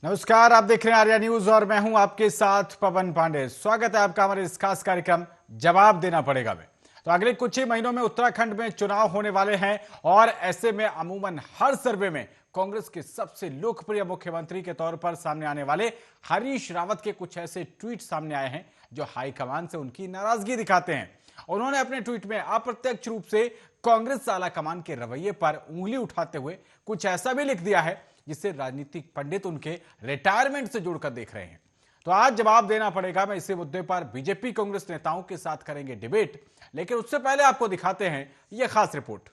नमस्कार, आप देख रहे हैं आर्या न्यूज और मैं हूं आपके साथ पवन पांडे। स्वागत है आपका हमारे इस खास कार्यक्रम जवाब देना पड़ेगा में। तो अगले कुछ ही महीनों में उत्तराखंड में चुनाव होने वाले हैं और ऐसे में अमूमन हर सर्वे में कांग्रेस के सबसे लोकप्रिय मुख्यमंत्री के तौर पर सामने आने वाले हरीश रावत के कुछ ऐसे ट्वीट सामने आए हैं जो हाईकमान से उनकी नाराजगी दिखाते हैं। उन्होंने अपने ट्वीट में अप्रत्यक्ष रूप से कांग्रेस आला कमान के रवैये पर उंगली उठाते हुए कुछ ऐसा भी लिख दिया है जिससे राजनीतिक पंडित उनके रिटायरमेंट से जुड़कर देख रहे हैं। तो आज जवाब देना पड़ेगा मैं इसी मुद्दे पर बीजेपी कांग्रेस नेताओं के साथ करेंगे डिबेट, लेकिन उससे पहले आपको दिखाते हैं यह खास रिपोर्ट।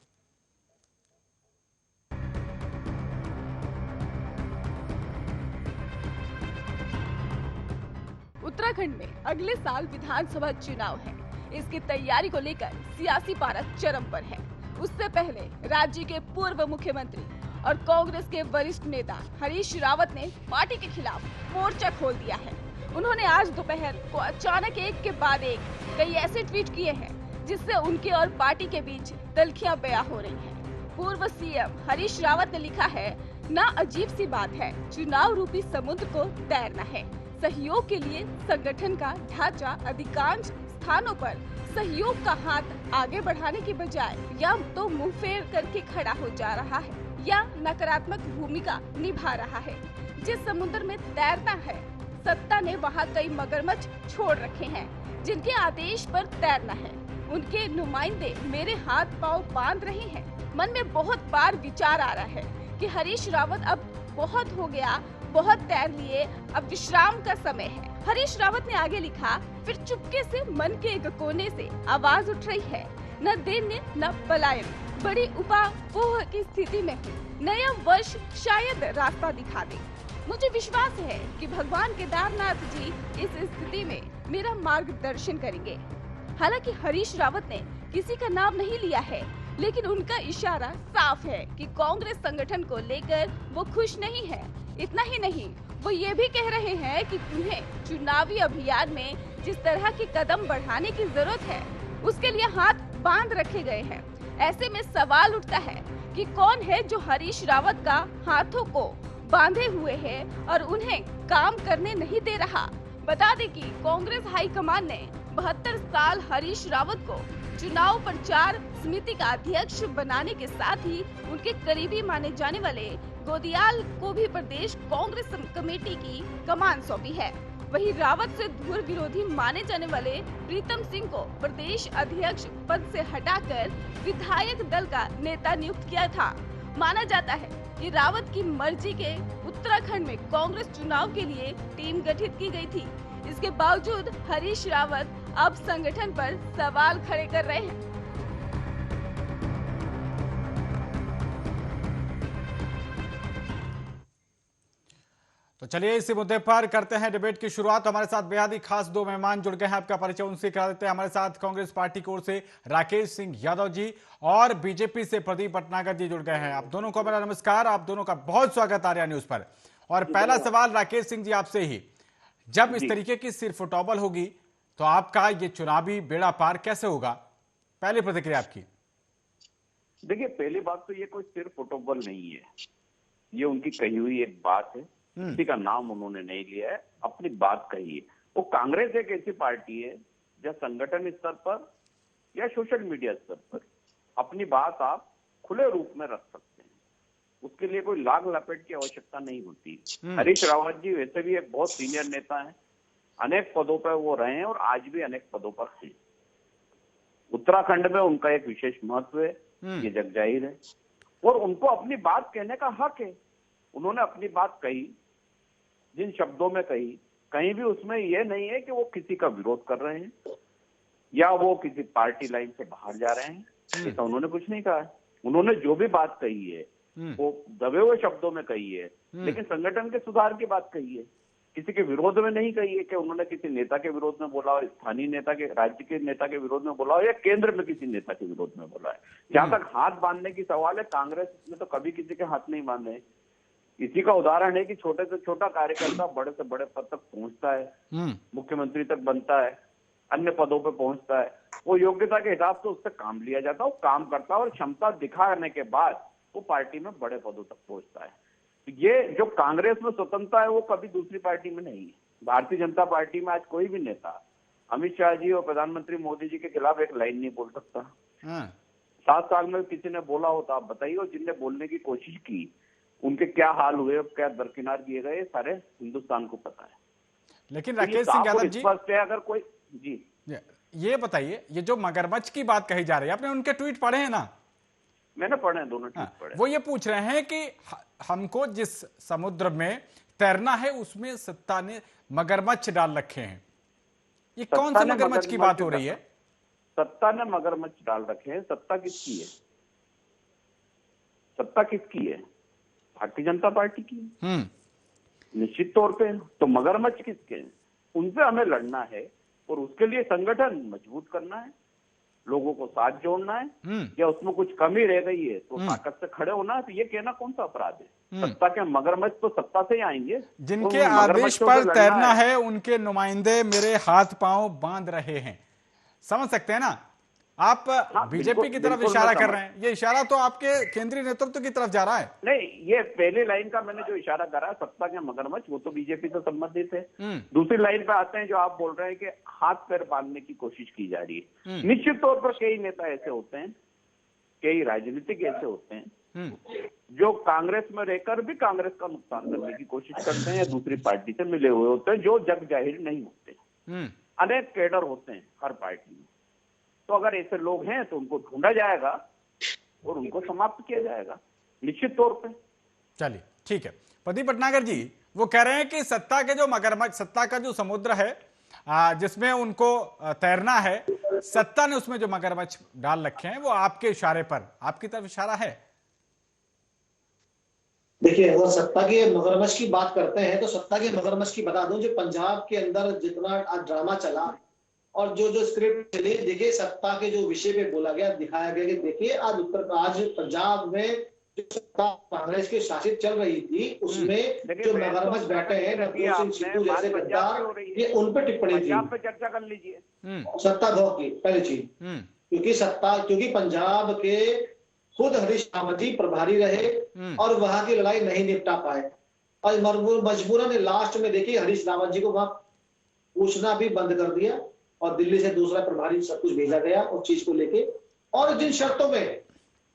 उत्तराखंड में अगले साल विधानसभा चुनाव है। इसकी तैयारी को लेकर सियासी पारा चरम पर है। उससे पहले राज्य के पूर्व मुख्यमंत्री और कांग्रेस के वरिष्ठ नेता हरीश रावत ने पार्टी के खिलाफ मोर्चा खोल दिया है। उन्होंने आज दोपहर को अचानक एक के बाद एक कई ऐसे ट्वीट किए हैं जिससे उनके और पार्टी के बीच तल्खियां बयां हो रही हैं। पूर्व सीएम हरीश रावत ने लिखा है, ना अजीब सी बात है, चुनाव रूपी समुद्र को तैरना है। सहयोग के लिए संगठन का ढांचा अधिकांश स्थानों पर सहयोग का हाथ आगे बढ़ाने की बजाय या तो मुंह फेर करके खड़ा हो जा रहा है या नकारात्मक भूमिका निभा रहा है। जिस समुद्र में तैरना है, सत्ता ने वहाँ कई मगरमच्छ छोड़ रखे हैं जिनके आदेश पर तैरना है। उनके नुमाइंदे मेरे हाथ पांव बांध रहे हैं। मन में बहुत बार विचार आ रहा है कि हरीश रावत अब बहुत हो गया, बहुत तैर लिए, अब विश्राम का समय है। हरीश रावत ने आगे लिखा, फिर चुपके से मन के एक कोने से आवाज उठ रही है, न दैन्य न पलायन, बड़ी उपापोह की स्थिति में हूँ। नया वर्ष शायद रास्ता दिखा दे। मुझे विश्वास है कि भगवान केदारनाथ जी इस स्थिति में मेरा मार्गदर्शन करेंगे। हालांकि हरीश रावत ने किसी का नाम नहीं लिया है, लेकिन उनका इशारा साफ है कि कांग्रेस संगठन को लेकर वो खुश नहीं है। इतना ही नहीं, वो ये भी कह रहे हैं कि उन्हें चुनावी अभियान में जिस तरह के कदम बढ़ाने की जरूरत है, उसके लिए हाथ बांध रखे गए हैं। ऐसे में सवाल उठता है कि कौन है जो हरीश रावत का हाथों को बांधे हुए है और उन्हें काम करने नहीं दे रहा। बता दें कि कांग्रेस हाईकमान ने 72 साल हरीश रावत को चुनाव प्रचार समिति का अध्यक्ष बनाने के साथ ही उनके करीबी माने जाने वाले गोदियाल को भी प्रदेश कांग्रेस कमेटी की कमान सौंपी है। वहीं रावत से धुर विरोधी माने जाने वाले प्रीतम सिंह को प्रदेश अध्यक्ष पद से हटाकर विधायक दल का नेता नियुक्त किया था। माना जाता है कि रावत की मर्जी के उत्तराखंड में कांग्रेस चुनाव के लिए टीम गठित की गई थी। इसके बावजूद हरीश रावत अब संगठन पर सवाल खड़े कर रहे हैं। तो चलिए इसी मुद्दे पर करते हैं डिबेट की शुरुआत। हमारे साथ बेहद ही खास दो मेहमान जुड़ गए हैं, आपका परिचय उनसे करा देते हैं। हमारे साथ कांग्रेस पार्टी की ओर से राकेश सिंह यादव जी और बीजेपी से प्रदीप भटनागर जी जुड़ गए हैं। आप दोनों को मेरा नमस्कार, आप दोनों का बहुत स्वागत आर्या न्यूज पर। और पहला सवाल राकेश सिंह जी आपसे ही, जब इस तरीके की सिरफुटौबल होगी तो आपका ये चुनावी बेड़ा पार कैसे होगा? पहली प्रतिक्रिया आपकी। देखिए, पहली बात तो ये कोई सिरफुटौबल नहीं है, ये उनकी कही हुई एक बात है। किसी का नाम उन्होंने नहीं लिया है, अपनी बात कही है। वो कांग्रेस एक ऐसी पार्टी है जहाँ संगठन स्तर पर या सोशल मीडिया स्तर पर अपनी बात आप खुले रूप में रख सकते हैं। उसके लिए कोई लाग लपेट की आवश्यकता नहीं होती। हरीश रावत जी वैसे भी एक बहुत सीनियर नेता है, अनेक पदों पर वो रहे हैं और आज भी अनेक पदों पर हैं। उत्तराखंड में उनका एक विशेष महत्व है, ये जग जाहिर है, और उनको अपनी बात कहने का हक है। उन्होंने अपनी बात कही, जिन शब्दों में कही, कहीं भी उसमें यह नहीं है कि वो किसी का विरोध कर रहे हैं या वो किसी पार्टी लाइन से बाहर जा रहे हैं। ऐसा उन्होंने कुछ नहीं कहा है। उन्होंने जो भी बात कही है वो दबे हुए शब्दों में कही है, लेकिन संगठन के सुधार की बात कही है। किसी के विरोध में नहीं कही है कि उन्होंने किसी नेता के विरोध में बोला हो, स्थानीय नेता के, राज्य के नेता के विरोध में बोला हो या केंद्र में किसी नेता के विरोध में बोला है। जहां तक हाथ बांधने की सवाल है, कांग्रेस में तो कभी किसी के हाथ नहीं बांधे। इसी का उदाहरण है कि छोटे से छोटा कार्यकर्ता बड़े से बड़े पद तक पहुंचता है, मुख्यमंत्री तक बनता है, अन्य पदों पर पहुंचता है। वो योग्यता के हिसाब से उससे काम लिया जाता है, वो काम करता है और क्षमता दिखाने के बाद वो पार्टी में बड़े पदों तक पहुंचता है। ये जो कांग्रेस में स्वतंत्रता है वो कभी दूसरी पार्टी में नहीं है। भारतीय जनता पार्टी में आज कोई भी नेता अमित शाह जी और प्रधानमंत्री मोदी जी के खिलाफ एक लाइन नहीं बोल सकता। 7 साल में किसी ने बोला हो तो आप बताइए, और जिनने बोलने की कोशिश की उनके क्या हाल हुए, क्या दरकिनार किए गए, सारे हिंदुस्तान को पता है। लेकिन तो राकेश सिंह यादव जी, स्पष्ट है अगर कोई जी ये बताइए, ये जो मगरमच्छ की बात कही जा रही है, आपने उनके ट्वीट पढ़े हैं ना? मैंने पढ़े हैं, दोनों ट्वीट पढ़े। वो ये पूछ रहे हैं कि हमको जिस समुद्र में तैरना है उसमें सत्ता ने मगरमच्छ डाल रखे हैं। ये कौन से मगरमच्छ की बात हो रही है? सत्ता ने मगरमच्छ डाल रखे हैं। सत्ता किसकी है? सत्ता किसकी है? भारतीय जनता पार्टी की है। निश्चित तौर पे। तो मगरमच्छ किसके हैं? उनसे हमें लड़ना है और उसके लिए संगठन मजबूत करना है, लोगों को साथ जोड़ना है। या उसमें कुछ कमी रह गई है तो ताकत से खड़े होना है। तो ये कहना कौन सा अपराध है? सत्ता के मगरमच्छ तो सत्ता से ही आएंगे। जिनके आदेश पर तैरना है उनके नुमाइंदे मेरे हाथ पांव बांध रहे हैं। समझ सकते हैं ना आप? बीजेपी की तरफ इशारा कर रहे हैं। ये इशारा तो आपके केंद्रीय नेतृत्व की तरफ जा रहा है। नहीं, ये पहले लाइन का मैंने जो इशारा करा सत्ता के मगरमच्छ, वो तो बीजेपी से संबंधित है। दूसरी लाइन पे आते हैं जो आप बोल रहे हैं कि हाथ पैर बांधने की कोशिश की जा रही है। निश्चित तौर पर कई नेता ऐसे होते हैं, कई राजनीतिक ऐसे होते हैं जो कांग्रेस में रहकर भी कांग्रेस का नुकसान करने की कोशिश करते हैं या दूसरी पार्टी से मिले हुए होते हैं, जो जग जाहिर नहीं होते। अनेक कैडर होते हैं हर पार्टी में। तो अगर ऐसे लोग हैं तो उनको ढूंढा जाएगा और उनको समाप्त किया जाएगा निश्चित तौर पे। चलिए ठीक है। प्रदीप भटनागर जी वो कह रहे हैं कि सत्ता के जो मगरमच्छ, सत्ता का जो समुद्र है जिसमें उनको तैरना है, सत्ता ने उसमें जो मगरमच्छ डाल रखे हैं वो आपके इशारे पर, आपकी तरफ इशारा है। देखिए, अगर सत्ता के मगरमच्छ की बात करते हैं तो सत्ता के मगरमच्छ की बता दूं, जो पंजाब के अंदर जितना आज ड्रामा चला और जो जो स्क्रिप्ट चली, देखिए सत्ता के जो विषय पे बोला गया, दिखाया गया कि देखिए आज पंजाब में जो सत्ता कांग्रेस की शासित चल रही थी उसमें जो मगरमच्छ बैठे हैं नवजोत सिंह सिद्धू जैसे गद्दार, ये उन पे टिप्पणी थी। पे चर्चा कर लीजिए सत्ता दो की पहली चीज, क्योंकि पंजाब के खुद हरीश रावत जी प्रभारी रहे और वहां की लड़ाई नहीं निपटा पाए और मजबूरन लास्ट में देखिए हरीश रावत जी को वहां पूछना भी बंद कर दिया और दिल्ली से दूसरा प्रभारी सब कुछ भेजा गया उस चीज को लेके। और जिन शर्तों में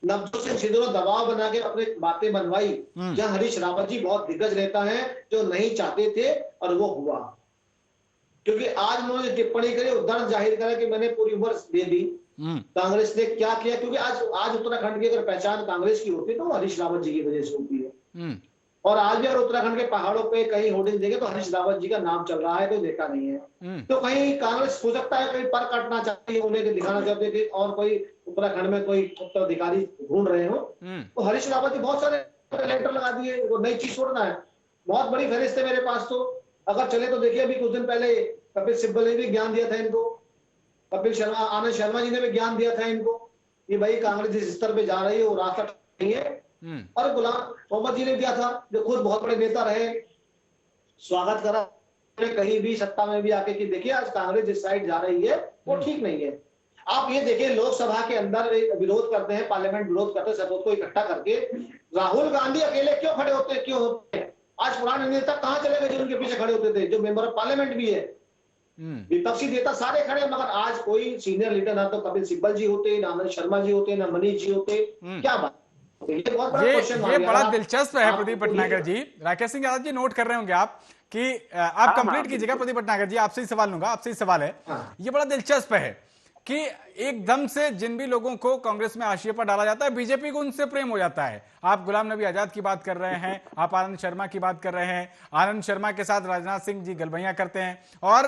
नवजोत सिंह सिद्धू ने दबाव बना के अपने बातें बनवाई, जहां हरीश रावत जी बहुत दिग्गज नेता है जो नहीं चाहते थे और वो हुआ। क्योंकि आज उन्होंने टिप्पणी करी, उदाहरण जाहिर करा कि मैंने पूरी उम्र दे दी। कांग्रेस ने क्या किया? क्योंकि आज उत्तराखंड की अगर पहचान कांग्रेस की होती तो हरीश रावत जी की वजह से होती है। और आज भी अगर उत्तराखंड के पहाड़ों पे कहीं होर्डिंग देंगे तो हरीश रावत जी का नाम चल रहा है, कोई देखा नहीं है। तो कहीं कांग्रेस हो सकता है कहीं पर काटना चाहती है, उन्हें दिखाना चाहते थे और कोई उत्तराखंड में कोई उत्तराधिकारी ढूंढ रहे हो। तो हरीश रावत जी बहुत सारे लेटर लगा दिए, वो नई चीज छोड़ना है। बहुत बड़ी फहरिस्त है मेरे पास। तो अगर चले तो देखिए, अभी कुछ दिन पहले कपिल सिब्बल ने भी ज्ञान दिया था इनको, आनंद शर्मा जी ने भी ज्ञान दिया था इनको कि भाई कांग्रेस जिस स्तर पे जा रही है वो रास्ता नहीं है। और गुलाम मोहम्मद जी ने दिया था, जो खुद बहुत बड़े नेता रहे, स्वागत करा कहीं भी सत्ता में भी आके कि देखिए आज कांग्रेस जिस साइड जा रही है वो ठीक नहीं है। आप ये देखिए, लोकसभा के अंदर विरोध करते हैं, पार्लियामेंट विरोध करते हैं, सबको इकट्ठा करके राहुल गांधी अकेले क्यों खड़े होते हैं? क्यों होते हैं? आज पुराने नेता कहां चले गए जो उनके पीछे खड़े होते थे, जो मेंबर ऑफ पार्लियामेंट भी है, विपक्षी नेता सारे खड़े, मगर आज कोई सीनियर लीडर ना तो कपिल सिब्बल जी होते, ना आनंद शर्मा जी होते, ना मनीष जी होते। क्या बात? ये बड़ा दिलचस्प है प्रदीप भटनागर जी। राकेश सिंह यादव जी नोट कर रहे होंगे आप कि आप कंप्लीट कीजिएगा। प्रदीप भटनागर जी आपसे ही सवाल लूंगा, आपसे ही सवाल है। ये बड़ा दिलचस्प है कि एकदम से जिन भी लोगों को कांग्रेस में हाशिए पर डाला जाता है, बीजेपी को उनसे प्रेम हो जाता है। आप गुलाम नबी आजाद की बात कर रहे हैं, आप आनंद शर्मा की बात कर रहे हैं, आनंद शर्मा के साथ राजनाथ सिंह जी गलबैया करते हैं और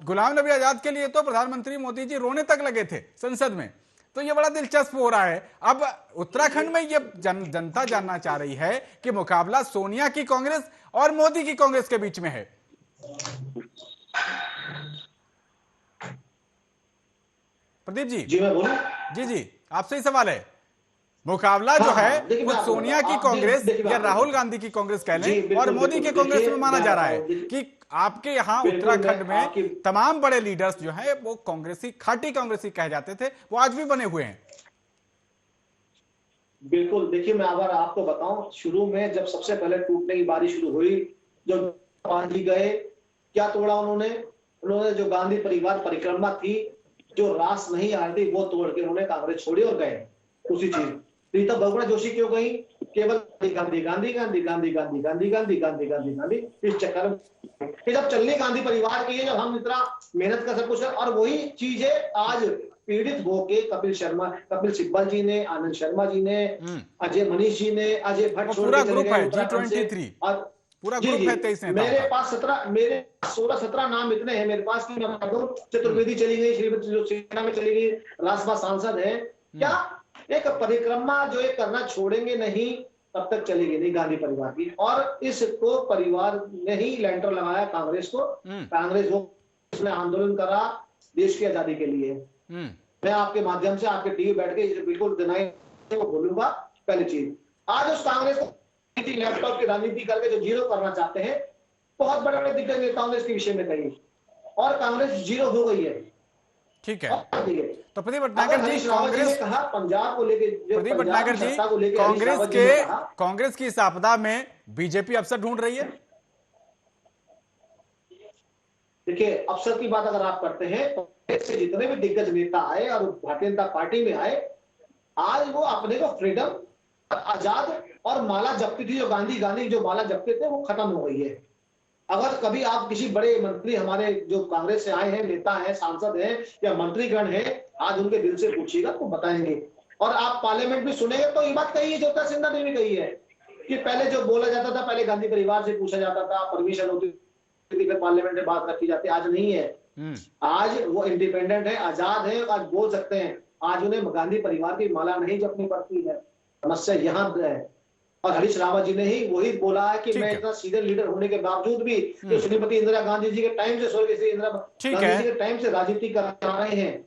गुलाम नबी आजाद के लिए तो प्रधानमंत्री मोदी जी रोने तक लगे थे संसद में। तो ये बड़ा दिलचस्प हो रहा है। अब उत्तराखंड में ये जनता जानना चाह रही है कि मुकाबला सोनिया की कांग्रेस और मोदी की कांग्रेस के बीच में है। प्रदीप जी मैं बोलूं? जी आपसे ही सवाल है। मुकाबला जो है वो सोनिया की कांग्रेस या राहुल गांधी की कांग्रेस कह लें और मोदी के कांग्रेस में माना जा रहा है कि आपके यहाँ उत्तराखंड में तमाम बड़े लीडर्स जो हैं वो कांग्रेसी, खाटी कांग्रेसी कहे जाते थे, वो आज भी बने हुए हैं। बिल्कुल, देखिए मैं अगर आपको बताऊं, शुरू में जब सबसे पहले टूटने की बारी शुरू हुई, जो गांधी गए, क्या तोड़ा उन्होंने? उन्होंने जो गांधी परिवार परिक्रमा थी, जो रास नहीं आ रही थी, वो तोड़ के उन्होंने कांग्रेस छोड़ी और गए उसी चीज। प्रीतम बहुगुणा जोशी क्यों गई? केवल गांधी गांधी गांधी गांधी गांधी गांधी गांधी गांधी गांधी गांधी इस चक्कर में कि जब चलनी गांधी परिवार की है, जब हम इतना मेहनत कर सब कुछ है, और वही चीजें आज पीड़ित होके कपिल सिब्बल जी ने, आनंद शर्मा जी ने, अजय मनीष जी ने, अजय भट्ट छोड़ के चले गए उत्तराखंड से। और पूरा ग्रुप है 23 नेताओं मेरे का। पास 16-17 नाम इतने हैं मेरे पास कि मैं बता दूं। चतुर्वेदी चली गई, श्रीमती जो सेना में चली गई, राज्यसभा सांसद है। क्या एक परिक्रमा जो ये करना छोड़ेंगे नहीं, तब तक चलेगी नहीं गांधी परिवार की। और इसको परिवार ने ही लेंटर लगाया कांग्रेस को। कांग्रेस वो उसने आंदोलन करा देश की आजादी के लिए। मैं आपके माध्यम से आपके टीवी बैठ के इसे बिल्कुल डिनाई बोलूंगा। पहली चीज, आज उस कांग्रेस को लैपटॉप की राजनीति करके जो जीरो करना चाहते हैं, बहुत बड़े बड़े दिग्गज नेताओं ने इसके विषय में कही, और कांग्रेस जीरो हो गई है। ठीक है, तो प्रदीप भटनागर जी, कांग्रेस ने कहा पंजाब को लेकर, प्रदीप भटनागर जी, कांग्रेस की इस आपदा में बीजेपी अवसर ढूंढ रही है। देखिए, अवसर की बात अगर आप करते हैं, कांग्रेस से जितने भी दिग्गज नेता आए और भारतीय जनता पार्टी में आए, आज वो अपने को फ्रीडम, आजाद और माला जपती थी, जो गांधी जो माला जपते थे, वो खत्म हो गई है। अगर कभी आप किसी बड़े मंत्री हमारे जो कांग्रेस से आए हैं, नेता हैं, सांसद हैं या मंत्रीगण हैं, आज उनके दिल से पूछिएगा तो बताएंगे। और आप पार्लियामेंट में सुनेंगे तो ये बात कही है, ज्योतिरादित्य सिंधिया ने भी कही है कि पहले जो बोला जाता था, पहले गांधी परिवार से पूछा जाता था, परमिशन होती थी, फिर पार्लियामेंट में बात रखी जाती, आज नहीं है। आज वो इंडिपेंडेंट है, आजाद है, आज बोल सकते हैं। आज उन्हें गांधी परिवार की माला नहीं जपनी पड़ती है। समस्या यहाँ है। और हरीश रावत जी ने ही वही बोला है कि मैं इतना सीनियर लीडर होने के बावजूद भी जो श्रीमती इंदिरा गांधी जी के टाइम से, स्वर्गीय श्री इंदिरा गांधी जी के टाइम से राजनीति कर रहे हैं,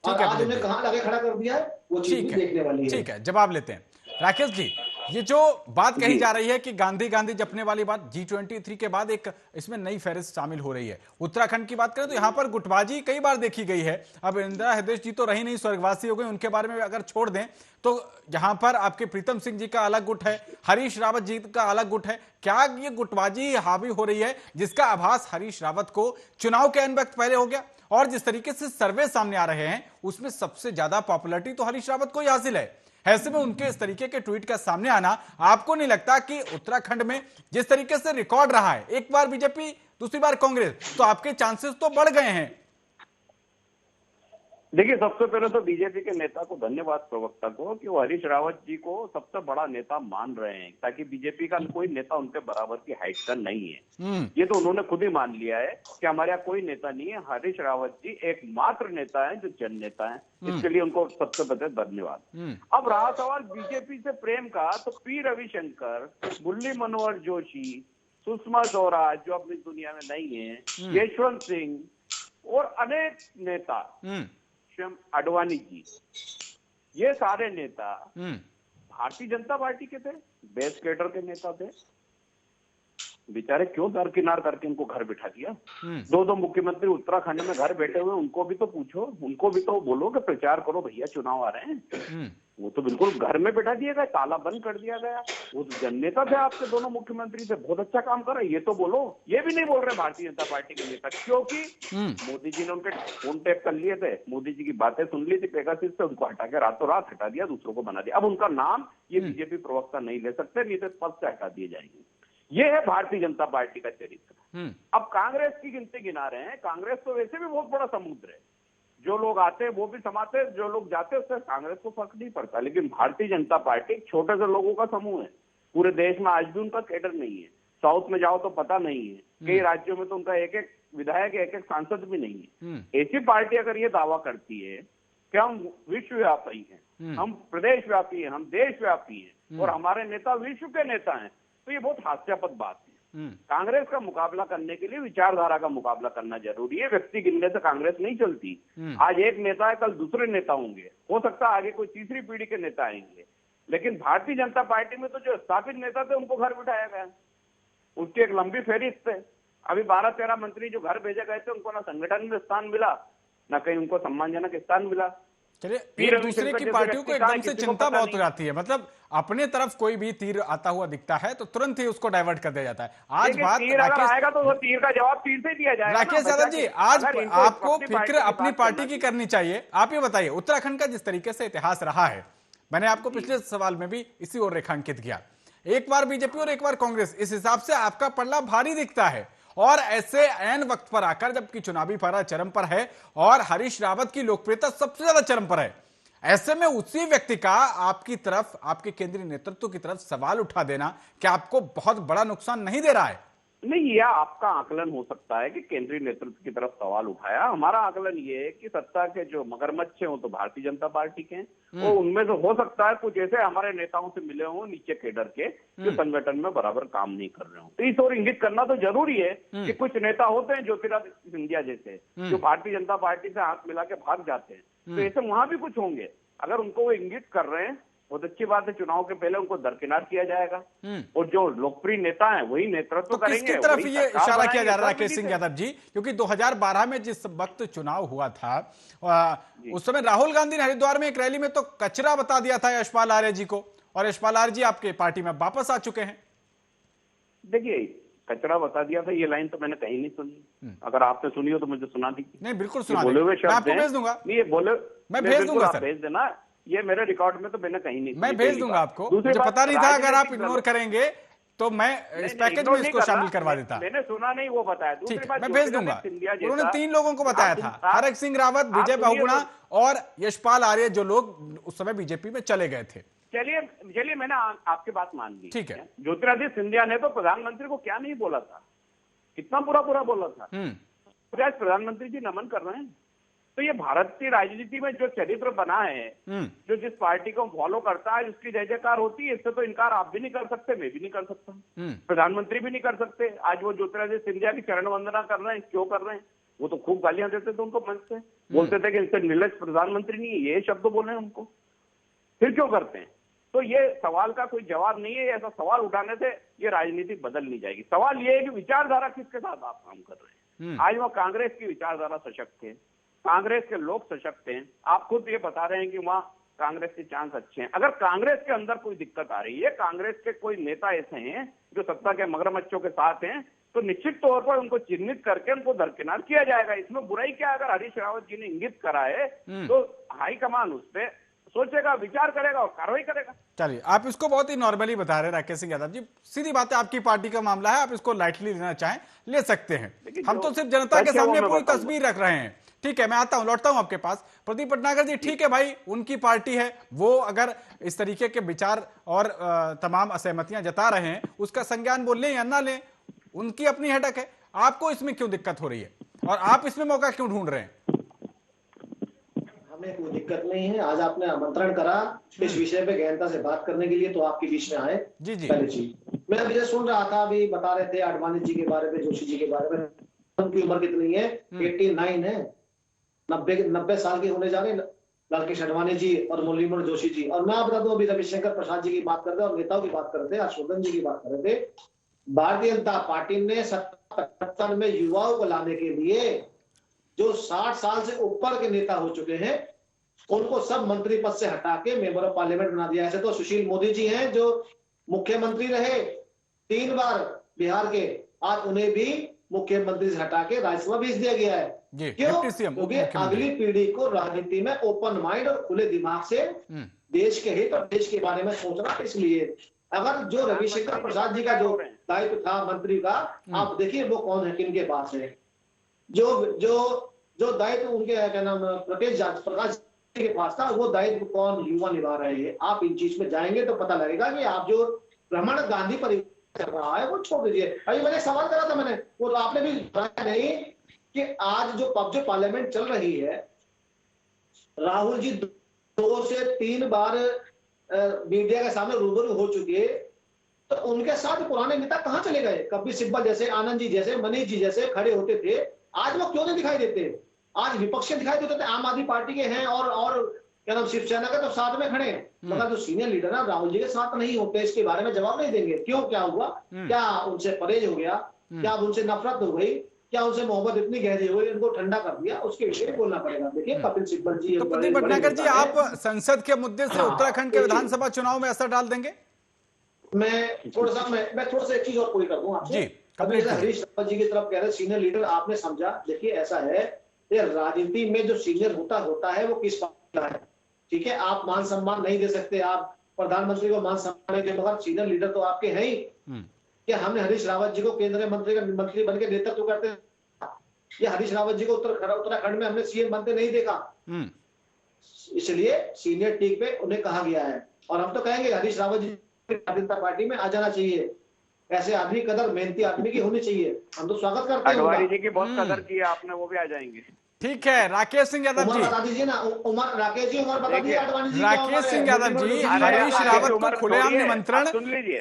और आज उन्हें कहां लाके खड़ा कर दिया है, वो चीज भी देखने वाली है। ठीक है, जवाब लेते हैं। राकेश जी, ये जो बात कही जा रही है कि गांधी जपने वाली बात, G23 के बाद एक इसमें नई फहरिस्त शामिल हो रही है। उत्तराखंड की बात करें तो यहां पर गुटबाजी कई बार देखी गई है। अब इंदिरा हृदय जी तो रही नहीं, स्वर्गवासी हो गए, उनके बारे में अगर छोड़ दें तो यहां पर आपके प्रीतम सिंह जी का अलग गुट है, हरीश रावत जी का अलग गुट है। क्या ये गुटबाजी हावी हो रही है, जिसका आभास हरीश रावत को चुनाव के अन वक्त पहले हो गया? और जिस तरीके से सर्वे सामने आ रहे हैं, उसमें सबसे ज्यादा पॉपुलैरिटी तो हरीश रावत को ही हासिल है। ऐसे में उनके इस तरीके के ट्वीट का सामने आना, आपको नहीं लगता कि उत्तराखंड में जिस तरीके से रिकॉर्ड रहा है, एक बार बीजेपी दूसरी बार कांग्रेस, तो आपके चांसेस तो बढ़ गए हैं? देखिए, सबसे पहले तो बीजेपी के नेता को धन्यवाद, प्रवक्ता को, कि वो हरीश रावत जी को सबसे बड़ा नेता मान रहे हैं, ताकि बीजेपी का कोई नेता उनके बराबर की हाइट का नहीं है। ये तो उन्होंने खुद ही मान लिया है कि हमारे यहाँ कोई नेता नहीं है, हरीश रावत जी एकमात्र नेता है जो जन नेता है। इसके लिए उनको सबसे पहले धन्यवाद। अब रहा सवाल बीजेपी से प्रेम का, तो पी रविशंकर, मुरली मनोहर जोशी, सुषमा स्वराज जो अपनी दुनिया में नहीं है, यशवंत सिंह और अनेक नेता, आडवाणी जी, ये सारे नेता भारतीय जनता पार्टी के थे, बेस कैडर के नेता थे। बेचारे क्यों दरकिनार करके उनको घर बिठा दिया? दो मुख्यमंत्री उत्तराखंड में घर बैठे हुए, उनको भी तो पूछो, उनको भी तो बोलो कि प्रचार करो भैया, चुनाव आ रहे हैं। वो तो बिल्कुल घर में बैठा दिया गया, ताला बंद कर दिया गया। वो तो जननेता थे आपके दोनों मुख्यमंत्री थे, बहुत अच्छा काम कर रहे, ये तो बोलो। ये भी नहीं बोल रहे भारतीय जनता पार्टी के नेता, क्योंकि मोदी जी ने उनके फोन टैप कर लिए थे, मोदी जी की बातें सुन ली थी पेगासिस से, उनको हटा के रातों रात हटा दिया, दूसरों को बना दिया। अब उनका नाम ये बीजेपी प्रवक्ता नहीं ले सकते, नहीं तो पद से हटा दिए जाएंगे। ये है भारतीय जनता पार्टी का चरित्र। अब कांग्रेस की गिनती गिना रहे हैं। कांग्रेस तो वैसे भी बहुत बड़ा समुद्र है, जो लोग आते हैं वो भी समाते हैं, जो लोग जाते हैं उससे कांग्रेस को फर्क नहीं पड़ता। लेकिन भारतीय जनता पार्टी छोटे से लोगों का समूह है, पूरे देश में आज भी उनका कैडर नहीं है। साउथ में जाओ तो पता नहीं है, कई राज्यों में तो उनका एक एक विधायक, एक एक सांसद भी नहीं है। ऐसी पार्टी अगर ये दावा करती है कि हम विश्वव्यापी हैं, हम प्रदेशव्यापी हैं, हम देशव्यापी हैं और हमारे नेता विश्व के नेता हैं, तो ये बहुत हास्यास्पद बात है। कांग्रेस का मुकाबला करने के लिए विचारधारा का मुकाबला करना जरूरी है। व्यक्ति गिनने से कांग्रेस नहीं चलती। आज एक नेता है, कल दूसरे नेता होंगे, हो सकता है आगे कोई तीसरी पीढ़ी के नेता आएंगे। लेकिन भारतीय जनता पार्टी में तो जो स्थापित नेता थे उनको घर बिठाया गया, उसकी एक लंबी फहरिस्त है। अभी 12-13 मंत्री जो घर भेजे गए थे, उनको ना संगठन में स्थान मिला, ना कहीं उनको सम्मानजनक स्थान मिला। चलिए, फिर एक दूसरे की पार्टियों को एकदम से चिंता बहुत हो जाती है, मतलब अपने तरफ कोई भी तीर आता हुआ दिखता है तो तुरंत ही उसको डाइवर्ट कर दिया जाता है। आज बात तीर अगर आएगा तो वो तीर का जवाब तीर से दिया जाएगा। राकेश यादव जी, आज आपको फिक्र अपनी पार्टी की करनी चाहिए। आप ये बताइए, उत्तराखंड का जिस तरीके से इतिहास रहा है, मैंने आपको पिछले सवाल में भी इसी ओर रेखांकित किया, एक बार बीजेपी और एक बार कांग्रेस, इस हिसाब से आपका पल्ला भारी दिखता है। और ऐसे ऐन वक्त पर आकर, जबकि चुनावी पारा चरम पर है और हरीश रावत की लोकप्रियता सबसे ज्यादा चरम पर है, ऐसे में उसी व्यक्ति का आपकी तरफ, आपके केंद्रीय नेतृत्व की तरफ सवाल उठा देना क्या आपको बहुत बड़ा नुकसान नहीं दे रहा है? नहीं, यह आपका आकलन हो सकता है कि केंद्रीय नेतृत्व की तरफ सवाल उठाया। हमारा आकलन ये है कि सत्ता के जो मगरमच्छ हैं वो तो भारतीय जनता पार्टी के हैं, वो उनमें से हो सकता है कुछ ऐसे हमारे नेताओं से मिले हों नीचे केडर के, जो संगठन में बराबर काम नहीं कर रहे हो। तो इस ओर इंगित करना तो जरूरी है कि कुछ नेता होते हैं ज्योतिरादित्य सिंधिया जैसे, जो भारतीय जनता पार्टी से हाथ मिला के भाग जाते हैं, तो ऐसे वहां भी कुछ होंगे। अगर उनको वो इंगित कर रहे हैं, बहुत अच्छी बात है, चुनाव के पहले उनको दरकिनार किया जाएगा और जो लोकप्रिय नेता हैं वही नेतृत्व तो करेंगे। किसकी तरफ ये इशारा किया जा रहा है राकेश सिंह यादव जी? क्योंकि 2012 में जिस वक्त चुनाव हुआ था, उस समय राहुल गांधी ने हरिद्वार में एक रैली में तो कचरा बता दिया था यशपाल आर्य जी को, और यशपाल आर्य जी आपके पार्टी में वापस आ चुके हैं। देखिए, कचरा बता दिया था, ये लाइन तो मैंने कहीं नहीं सुनी। अगर आपने सुनी हो तो मुझे सुना दीजिए। नहीं, बिल्कुल सुना बोले हुए मैं आपको भेज दूंगा। नहीं, ये बोले मैं भेज दूंगा सर, भेज देना। ये मेरे रिकॉर्ड में तो मैंने कहीं नहीं, मैं भेज दूंगा आपको। मुझे पता नहीं था, अगर आप इग्नोर करेंगे तो मैं इस पैकेज में इसको शामिल करवा देता। मैंने सुना नहीं, वो बताया। ठीक है, मैं भेज दूंगा। उन्होंने 3 लोगों को बताया था, हरक सिंह रावत, विजय बहुगुणा और यशपाल आर्य, जो लोग उस समय बीजेपी में चले गए थे। चलिए मैंने आपकी बात मान ली। ठीक है, ज्योतिरादित्य सिंधिया ने तो प्रधानमंत्री को क्या नहीं बोला था, कितना बुरा बोला था। आज प्रधानमंत्री जी नमन कर रहे हैं। तो ये भारत की राजनीति में जो चरित्र बना है, जो जिस पार्टी को फॉलो करता है, उसकी जय जयकार होती है। इससे तो इनकार आप भी नहीं कर सकते, मैं भी नहीं कर सकता, प्रधानमंत्री भी नहीं कर सकते। आज वो ज्योतिरादित्य सिंधिया की चरण वंदना कर रहे हैं, क्यों कर रहे हैं? वो तो खूब गालियां देते थे उनको मंच से, बोलते थे कि इनसे निर्लज प्रधानमंत्री नहीं, ये शब्द बोले हैं उनको, फिर क्यों करते हैं? तो ये सवाल का कोई जवाब नहीं है। ऐसा सवाल उठाने से ये राजनीति बदल नहीं जाएगी। सवाल ये है कि विचारधारा किसके साथ आप काम कर रहे हैं। आज वो कांग्रेस की विचारधारा सशक्त है, कांग्रेस के लोग सशक्त हैं। आप खुद ये बता रहे हैं कि वहां कांग्रेस के चांस अच्छे हैं। अगर कांग्रेस के अंदर कोई दिक्कत आ रही है, कांग्रेस के कोई नेता ऐसे हैं जो सत्ता के मगरमच्छों के साथ हैं, तो निश्चित तौर पर उनको चिन्हित करके उनको दरकिनार किया जाएगा। इसमें बुराई क्या? अगर हरीश रावत जी ने इंगित करा है तो हाईकमान उस पर सोचेगा, विचार करेगा और कार्रवाई करेगा। चलिए, आप इसको बहुत ही नॉर्मली बता रहे हैं राकेश सिंह यादव जी। सीधी बात है, आपकी पार्टी का मामला है, आप इसको लाइटली लेना चाहें ले सकते हैं। हम तो सिर्फ जनता के सामने पूरी तस्वीर रख रहे हैं। ठीक है, मैं आता हूं, लौटता हूं आपके पास। प्रदीप भटनागर जी, ठीक है भाई, उनकी पार्टी है, वो अगर इस तरीके के विचार और तमाम असहमतियां जता रहे हैं, उसका संज्ञान वो लें या ना लें, उनकी अपनी हटक है। आपको इसमें क्यों दिक्कत हो रही है और आप इसमें मौका क्यों ढूंढ रहे हैं? हमें कोई दिक्कत नहीं है। आज आपने आमंत्रण करा इस विषय पे गहनता से बात करने के लिए, तो आपके बीच में आए। जी जी पहले जी, मैं अभी सुन रहा था, अभी बता रहे थे आडवाणी जी के बारे में, जोशी जी के बारे में। उनकी उम्र कितनी है? 89 है। 90 साल के होने जा रहे लालकृष्ण आडवाणी जी और मुरली मनोहर जोशी जी। और मैं आप बता दूं, अभी रविशंकर प्रसाद जी की बात कर रहे थे और नेताओं की बात कर रहे थे, हर्षवर्धन जी की बात कर रहे थे। भारतीय जनता पार्टी ने 77 में युवाओं को लाने के लिए जो 60 साल से ऊपर के नेता हो चुके हैं, उनको सब मंत्री पद से हटा के मेंबर ऑफ पार्लियामेंट बना दिया। ऐसे तो सुशील मोदी जी हैं जो मुख्यमंत्री रहे 3 बार बिहार के, आज उन्हें भी मुख्यमंत्री से हटा के राज्यसभा भेज दिया गया है। क्यों? क्योंकि अगली पीढ़ी को राजनीति में ओपन माइंड और खुले दिमाग से देश के हित और देश के बारे में सोचना। इसलिए अगर जो रविशंकर प्रसाद जी का जो दायित्व था मंत्री का, आप देखिए वो कौन है, किनके पास है। जो दायित्व उनके क्या नाम प्रकाश के पास था, वो दायित्व कौन युवा निभा रहे हैं। आप इन चीज में जाएंगे तो पता लगेगा कि आप जो रमण गांधी परिवार चल रहा है वो छोड़ दीजिए। अभी मैंने सवाल करा था, मैंने वो आपने भी बताया नहीं कि आज जो पार्लियामेंट चल रही है, राहुल जी 2 से 3 बार मीडिया के सामने रूबरू हो चुके, तो उनके साथ पुराने नेता कहां चले गए? कपिल सिब्बल जैसे, आनंद जी जैसे, मनीष जी जैसे खड़े होते थे, आज वो क्यों नहीं दिखाई देते? आज विपक्ष दिखाई देते थे, आम आदमी पार्टी के हैं और क्या नाम शिवसेना के तो साथ में खड़े हैं, मगर जो सीनियर लीडर है राहुल जी के साथ नहीं होते। इसके बारे में जवाब नहीं देंगे। क्यों? क्या हुआ? क्या उनसे परहेज हो गया? क्या उनसे नफरत हो गई? क्या उनसे मोहब्बत इतनी गहरी हुई, इनको ठंडा कर दिया, उसके विषय में बोलना पड़ेगा। देखिए कपिल सिब्बल जी तो प्रदीप भटनागर जी, आप संसद के मुद्दे से उत्तराखंड के विधानसभा चुनाव में असर डाल देंगे? मैं थोड़ा सा एक चीज और पूरी कर दूं आपसे। अभी हरीश रावत जी की तरफ कह रहे सीनियर लीडर, आपने समझा। देखिए ऐसा है, ये राजनीति में जो सीनियर होता है वो किस पार्टी का है, ठीक है। आप मान सम्मान नहीं दे सकते, आप प्रधानमंत्री को मान सम्मान नहीं दे, मगर सीनियर लीडर तो आपके हैं ही। क्या हमने हरीश रावत जी को केंद्रीय मंत्री बन के नेतृत्व करते, या हरीश रावत जी को उत्तराखंड में हमने सीएम बनते नहीं देखा। इसलिए सीनियर टीम पे उन्हें कहा गया है, और हम तो कहेंगे हरीश रावत जी भारतीय जनता पार्टी में आ जाना चाहिए। ऐसे आदमी कदर मेहनती आदमी की होनी चाहिए, हम तो स्वागत करते हैं। अडवाणी जी की बहुत कदर की आपने, वो भी आ जाएंगे। ठीक है, राकेश सिंह यादव जी बता दीजिए ना, राकेश जी उम्र बता दीजिए। अडवाणी जी, राकेश सिंह यादव जी, हरीश रावत को खुलेआम निमंत्रण,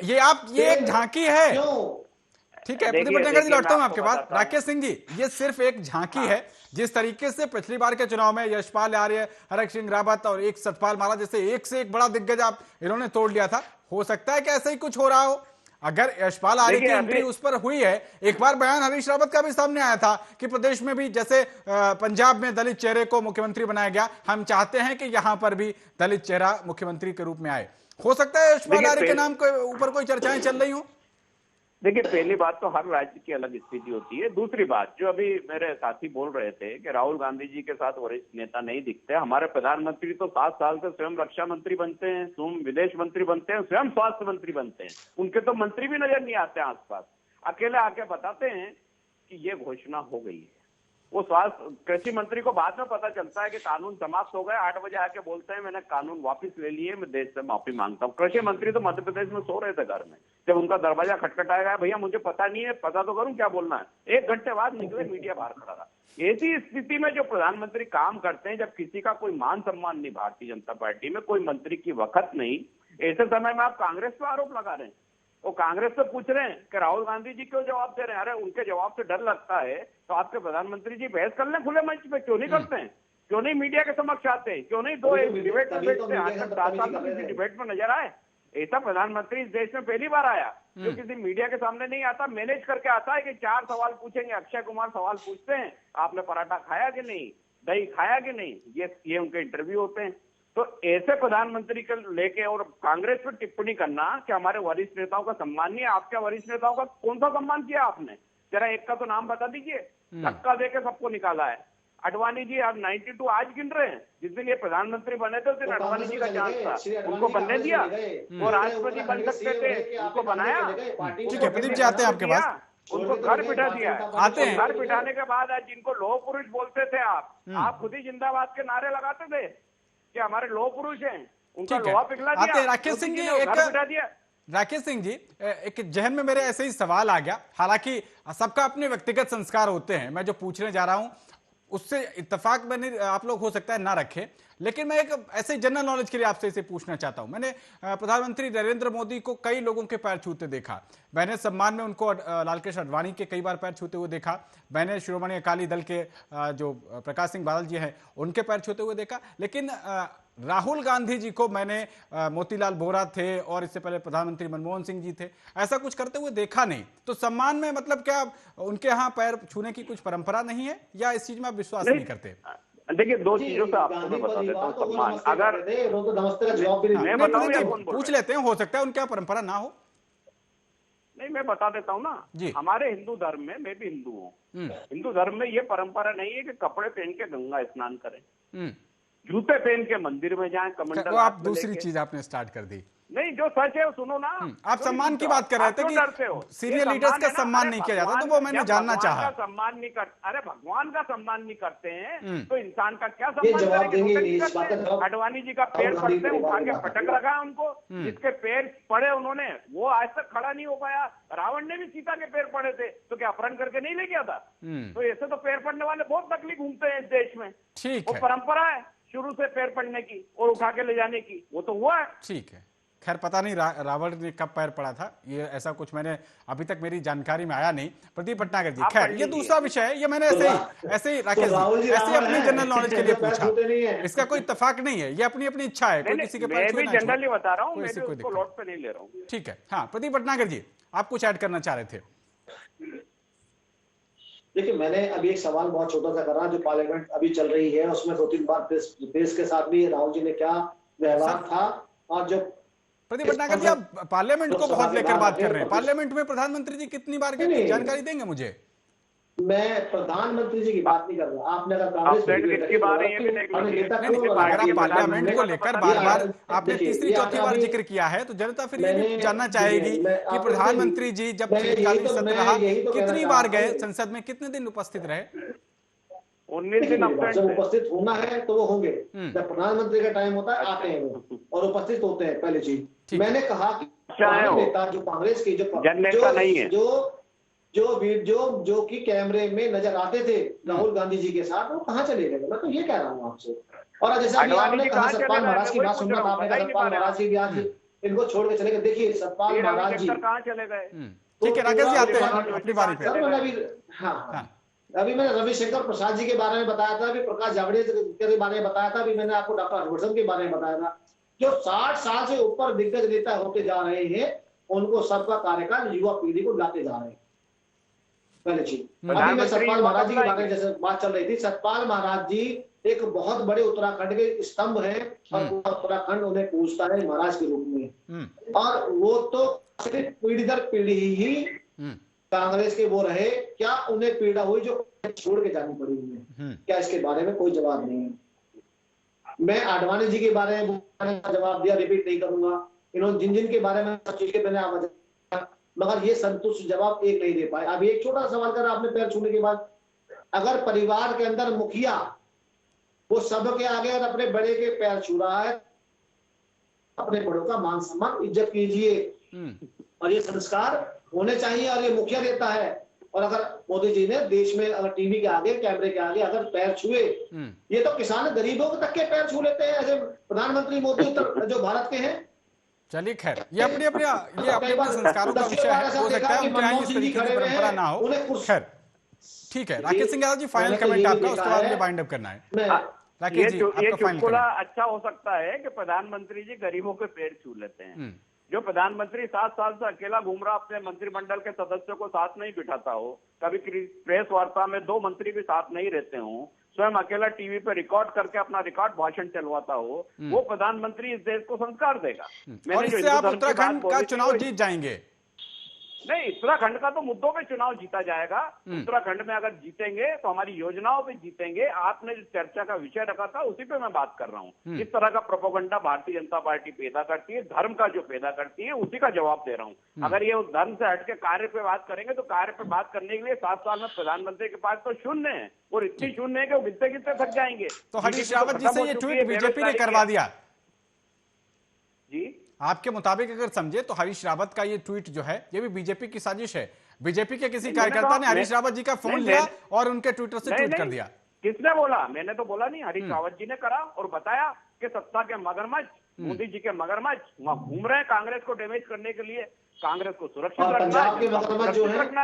ये एक झांकी है। ठीक है प्रदीप भटनागर जी, लौटता हूं आपके पास। राकेश सिंह जी, ये सिर्फ एक झांकी है। जिस तरीके से पिछली बार के चुनाव में यशपाल आर्य, हरक सिंह रावत और एक सतपाल माला जैसे एक से एक बड़ा दिग्गज आप इन्होंने तोड़ लिया था, हो सकता है कि ऐसा ही कुछ हो रहा हो। अगर यशपाल आर्य की एंट्री उस पर हुई है, एक बार बयान हरीश रावत का भी सामने आया था कि प्रदेश में भी जैसे पंजाब में दलित चेहरे को मुख्यमंत्री बनाया गया, हम चाहते हैं कि यहां पर भी दलित चेहरा मुख्यमंत्री के रूप में आए। हो सकता है यशपाल आर्य के नाम के ऊपर कोई चर्चाएं चल रही हो। देखिए पहली बात तो हर राज्य की अलग स्थिति होती है। दूसरी बात, जो अभी मेरे साथी बोल रहे थे कि राहुल गांधी जी के साथ वरिष्ठ नेता नहीं दिखते, हमारे प्रधानमंत्री तो 7 साल से स्वयं रक्षा मंत्री बनते हैं, स्वयं विदेश मंत्री बनते हैं, स्वयं स्वास्थ्य मंत्री बनते हैं, उनके तो मंत्री भी नजर नहीं आते आसपास। अकेले आके बताते हैं कि ये घोषणा हो गई है। वो स्वास्थ्य कृषि मंत्री को बाद में पता चलता है कि कानून समाप्त हो गए, 8 बजे आके बोलते हैं मैंने कानून वापस ले लिए, मैं देश से माफी मांगता हूँ। कृषि मंत्री तो मध्य प्रदेश में सो रहे थे घर में, जब उनका दरवाजा खटखटाया, भैया मुझे पता नहीं है, पता तो करूं क्या बोलना है। 1 घंटे बाद निकले, मीडिया बाहर खड़ा रहा। ऐसी स्थिति में जो प्रधानमंत्री काम करते हैं, जब किसी का कोई मान सम्मान नहीं भारतीय जनता पार्टी में, कोई मंत्री की वक्त नहीं, ऐसे समय में आप कांग्रेस पर आरोप लगा रहे हैं। वो कांग्रेस से पूछ रहे हैं कि राहुल गांधी जी क्यों जवाब दे रहे हैं। अरे उनके जवाब से डर लगता है तो आपके प्रधानमंत्री जी बहस कर लें खुले मंच पे, क्यों नहीं करते हैं? क्यों नहीं मीडिया के समक्ष आते हैं? क्यों नहीं दो डिबेट में बैठते हैं? आज तक 7 साल में किसी डिबेट में नजर आए? ऐसा प्रधानमंत्री इस देश में पहली बार आया जो किसी मीडिया के सामने नहीं आता, मैनेज करके आता है कि 4 सवाल पूछेंगे। अक्षय कुमार सवाल पूछते हैं, आपने पराठा खाया कि नहीं, दही खाया कि नहीं, ये उनके इंटरव्यू होते हैं। तो ऐसे प्रधानमंत्री को लेके और कांग्रेस पर टिप्पणी करना कि हमारे वरिष्ठ नेताओं का सम्मान नहीं है। आपके वरिष्ठ नेताओं का कौन सा सम्मान किया आपने? जरा एक का तो नाम बता दीजिए। धक्का देके सबको निकाला है। अडवाणी जी आप 92 आज गिन रहे हैं, जिस दिन ये प्रधानमंत्री बने थे उस दिन अडवाणी जी का चांस था, उनको बनने दिया। वो राष्ट्रपति बन सकते थे, उनको बनाया। ठीक है प्रदीप जी, आते हैं आपके पास। उनको घर बिठा दिया है। आते हैं। घर बिठाने के बाद आज जिनको लोह पुरुष बोलते थे आप खुद ही जिंदाबाद के नारे लगाते थे कि हमारे लोह पुरुष हैं, उनका लोहा पिघला दिया। राकेश सिंह जी, राकेश सिंह जी, एक जहन में मेरे ऐसे ही सवाल आ गया। हालांकि सबका अपने व्यक्तिगत संस्कार होते हैं, मैं जो पूछने जा रहा हूं उससे इत्तेफाक में आप लोग हो सकता है ना रखें, लेकिन मैं एक ऐसे जनरल नॉलेज के लिए आपसे इसे पूछना चाहता हूं। मैंने प्रधानमंत्री नरेंद्र मोदी को कई लोगों के पैर छूते देखा। मैंने सम्मान में उनको लालकृष्ण आडवाणी के कई बार पैर छूते हुए देखा। मैंने शिरोमणि अकाली दल के जो प्रकाश सिंह बादल जी हैं उनके पैर छूते हुए देखा। लेकिन राहुल गांधी जी को मैंने मोतीलाल वोरा थे और इससे पहले प्रधानमंत्री मनमोहन सिंह जी थे, ऐसा कुछ करते हुए देखा नहीं। तो सम्मान में मतलब क्या उनके यहाँ पैर छूने की कुछ परंपरा नहीं है, या इस चीज में आप विश्वास नहीं करते? देखिए 2 चीजों से आपको मैं बता देता हूँ सम्मान। अगर मैं बताऊँ, पूछ लेते हैं, हो सकता है उनके यहाँ परंपरा ना हो। नहीं, मैं बता देता हूँ ना, हमारे हिंदू धर्म में, मैं भी हिंदू हूँ, हिंदू धर्म में ये परंपरा नहीं है कि कपड़े पहन के गंगा स्नान करें, जूते पहन के मंदिर में जाएं, कमंडल। आप दूसरी चीज आपने स्टार्ट कर दी। नहीं, जो सच है वो सुनो ना। आप सम्मान की बात कर रहे थे कि सीनियर लीडर्स का सम्मान नहीं किया जाता, तो वो मैंने जानना चाहा। सम्मान नहीं कर, अरे भगवान का सम्मान नहीं करते हैं तो इंसान का क्या सम्मान करेंगे? अडवाणी जी का पैर पड़ते हैं, उठा के पटक रखा है उनको। जिसके पैर पड़े उन्होंने, वो आज तक खड़ा नहीं हो पाया। रावण ने भी सीता के पैर पड़े थे तो क्या अपहरण करके नहीं ले गया था? तो ऐसे तो पैर पड़ने वाले बहुत तकलीफ घूमते हैं इस देश में। ठीक है, वो परंपरा है शुरू से पैर पड़ने की और उठा के ले जाने की, वो तो हुआ है। ठीक है, खैर पता नहीं रावण ने कब पैर पड़ा था, ये ऐसा कुछ मैंने अभी तक मेरी जानकारी में आया नहीं। प्रदीप भटनागर जी, खैर ये दूसरा विषय है, ये मैंने ऐसे ही राकेश जी ऐसे अपनी जनरल नॉलेज के लिए पूछा। इसका कोई इत्तेफाक नहीं है, ये अपनी अपनी इच्छा है, कोई किसी के पैर छूना जनरली बता रहा हूँ, मैं उसको लौट पे नहीं ले रहा हूँ। ठीक है, हाँ प्रदीप भटनागर जी, आप कुछ ऐड करना चाह रहे थे? देखिए, मैंने अभी एक सवाल बहुत छोटा सा करा, जो पार्लियामेंट अभी चल रही है उसमें 2-3 बार प्रेस के साथ भी राहुल जी ने क्या व्यवहार था, और जो प्रदीप भटनागर जी, आप पार्लियामेंट को बहुत लेकर बात कर रहे हैं। पार्लियामेंट में प्रधानमंत्री जी कितनी बार गए, कुछ जानकारी देंगे मुझे? मैं प्रधानमंत्री जी की बात नहीं कर रहा। आपने अगर कांग्रेस अगर आप पार्लियामेंट को लेकर बार बार आपने तीसरी चौथी बार जिक्र किया है, तो जनता फिर ये भी जानना चाहेगी कि प्रधानमंत्री जी जब शीतकालीन सत्र रहा कितनी बार गए, संसद में कितने दिन उपस्थित रहे? 19 दिन जब उपस्थित होना है तो वो होंगे, जब प्रधानमंत्री का टाइम होता है आते हैं वो और उपस्थित होते हैं। पहली चीज मैंने कहा कि नेता जो कांग्रेस की जननेता नहीं है, जो कि कैमरे में नजर आते थे राहुल गांधी जी के साथ, वो कहाँ चले गए? मैं तो ये कह रहा हूँ आपसे। और जैसा कि आपने कहा सतपाल महाराज की बात सुनना था, आपने कहा सतपाल महाराज जी भी आज इनको छोड़ के चले गए। देखिए सतपाल महाराज जी कहाँ चले गए? ठीक है, राकेश जी आते हैं अपनी बारी पे। अभी मैंने रविशंकर प्रसाद जी के बारे में बताया था, अभी प्रकाश जावड़ेकर के बारे में बताया था, अभी मैंने आपको डॉक्टर हर्षवर्धन के बारे में बताया था। जो 60 साल से ऊपर दिग्गज नेता होते जा रहे हैं, उनको सबका कार्यकाल युवा पीढ़ी को लाते जा रहे हैं। पहले चीज अभी मैं सतपाल महाराज जी के बारे में जैसे बात चल रही थी, सतपाल महाराज जी एक बहुत बड़े उत्तराखंड के स्तंभ हैं और उत्तराखंड उन्हें पूछता है महाराज के रूप में, और वो तो सिर्फ पीढ़ी दर पीढ़ी ही कांग्रेस के वो रहे। क्या उन्हें पीड़ा हुई जो छोड़ के जानी पड़ी उन्हें? क्या इसके बारे में कोई जवाब नहीं है। मैं आडवाणी जी के बारे में जवाब दिया, रिपीट नहीं करूंगा। इन्होंने जिन जिन के बारे में सब चीज के मैंने आवाज, मगर ये संतुष्ट जवाब एक नहीं दे पाए। अब एक छोटा सवाल कर आपने पैर छूने के बाद, अगर परिवार के अंदर मुखिया वो सबके आगे और अपने बड़े के पैर छू रहा है, अपने बड़ों का मान सम्मान इज्जत कीजिए, और ये संस्कार होने चाहिए, और ये मुखिया देता है। और अगर मोदी जी ने देश में अगर टीवी के आगे कैमरे के आगे अगर पैर छुए, ये तो किसान गरीबों तक के पैर छू लेते हैं, ऐसे प्रधानमंत्री मोदी जो भारत के हैं। चलिए खैर, ये अपने संस्कारों का विषय है, हो सकता है उनके यहाँ इस तरीके की परंपरा ना हो। खैर ठीक है, राकेश सिंह यादव जी फाइनल कमेंट आपका, उसके बाद मुझे वाइंड अप करना है। राकेश जी आपका फाइनल कमेंट। अच्छा हो सकता है कि प्रधानमंत्री जी गरीबों के पैर छू लेते हैं। जो प्रधानमंत्री 7 साल से अकेला घूम रहा, अपने मंत्रिमंडल के सदस्यों को साथ नहीं बिठाता हो, कभी प्रेस वार्ता में 2 मंत्री भी साथ नहीं रहते हो, स्वयं अकेला टीवी पे रिकॉर्ड करके अपना रिकॉर्ड भाषण चलवाता हो, वो प्रधानमंत्री इस देश को संस्कार देगा। और इससे आप उत्तराखंड का चुनाव जीत जाएंगे? नहीं, उत्तराखंड का तो मुद्दों पे चुनाव जीता जाएगा। उत्तराखंड में अगर जीतेंगे तो हमारी योजनाओं पे जीतेंगे। आपने जो चर्चा का विषय रखा था उसी पे मैं बात कर रहा हूँ। इस तरह का प्रोपेगेंडा भारतीय जनता पार्टी पैदा करती है, धर्म का जो पैदा करती है, उसी का जवाब दे रहा हूँ। अगर ये उस धर्म से हटके कार्य पे बात करेंगे तो कार्य पे बात करने के लिए 7 साल में प्रधानमंत्री के पास तो शून्य है, और इतनी शून्य है कि वो गिनते गिनते थक जाएंगे। तो हरीश रावत जी से ये ट्वीट बीजेपी ने करवा दिया जी? आपके मुताबिक अगर समझे तो हरीश रावत का ये ट्वीट जो है ये भी बीजेपी की साजिश है। बीजेपी के किसी कार्यकर्ता ने हरीश रावत जी का फोन लिया और उनके ट्विटर से ट्वीट कर दिया। किसने बोला? मैंने तो बोला नहीं, हरीश रावत जी ने करा और बताया कि सत्ता के मगरमच्छ, मोदी जी के मगरमच्छ वहां घूम रहे हैं कांग्रेस को डैमेज करने के लिए, कांग्रेस को सुरक्षित रखना।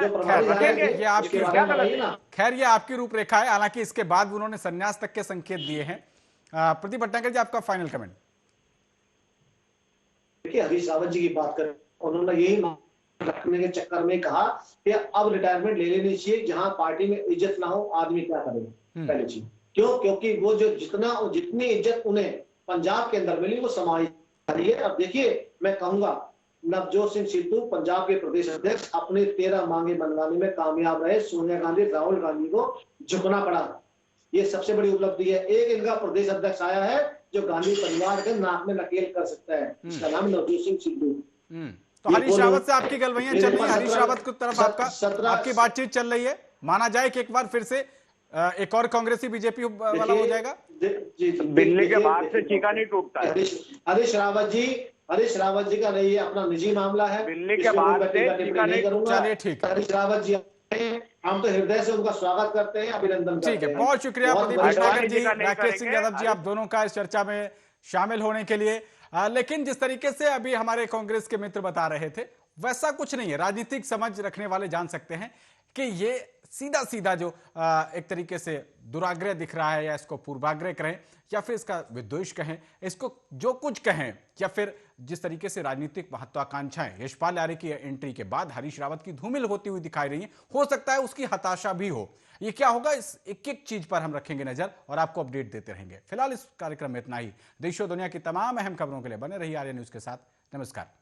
खैर ये आपकी रूपरेखा है, हालांकि इसके बाद उन्होंने संन्यास तक के संकेत दिए हैं। प्रदीप भटनागर जी आपका फाइनल कमेंट। देखिए हरीश रावत जी की बात करें, उन्होंने यही रखने के चक्कर में कहा कि अब रिटायरमेंट ले लेनी चाहिए, जहां पार्टी में इज्जत ना हो आदमी क्या करे। पहली चीज क्यों? क्योंकि वो जो जितनी इज्जत उन्हें पंजाब के अंदर मिली वो समाज है। अब देखिए मैं कहूंगा, नवजोत सिंह सिद्धू पंजाब के प्रदेश अध्यक्ष अपने 13 मांगे मनवाने में कामयाब रहे। सोनिया गांधी, राहुल गांधी को झुकना पड़ा, ये सबसे बड़ी उपलब्धि है। एक इनका प्रदेश अध्यक्ष आया है जो गांधी परिवार के नाक में नकेल कर सकता है, इसका नाम नवजोत सिंह सिद्धू। तो हरीश रावत से आपकी गलवैयां चल रही है, हरीश रावत की तरफ आपकी बातचीत चल रही है। माना जाए कि एक बार फिर से एक और कांग्रेसी बीजेपी वाला हो जाएगा। बिल्ली के बाद से चीका नहीं टूटता है। हरीश रावत जी का नहीं, ये अपना निजी मामला है, बिल्ली के बाद से चीका नहीं करूंगा। चलिए ठीक है, हरीश रावत जी हम तो हृदय से उनका स्वागत करते हैं, अभिनंदन करते हैं। ठीक है, बहुत शुक्रिया प्रदीप भटनागर जी, राकेश सिंह यादव जी, आप दोनों का इस चर्चा में शामिल होने के लिए। लेकिन जिस तरीके से अभी हमारे कांग्रेस के मित्र बता रहे थे वैसा कुछ नहीं है। राजनीतिक समझ रखने वाले जान सकते हैं कि ये सीधा सीधा जो एक तरीके से दुराग्रह दिख रहा है, या इसको पूर्वाग्रह कहें या फिर इसका विद्वेष कहें, इसको जो कुछ कहें, या फिर जिस तरीके से राजनीतिक महत्वाकांक्षाएं यशपाल आर्य की एंट्री के बाद हरीश रावत की धूमिल होती हुई दिखाई रही है, हो सकता है उसकी हताशा भी हो। ये क्या होगा, इस एक एक चीज पर हम रखेंगे नजर और आपको अपडेट देते रहेंगे। फिलहाल इस कार्यक्रम में इतना ही। देश और दुनिया की तमाम अहम खबरों के लिए बने रहिए आर्य न्यूज के साथ। नमस्कार।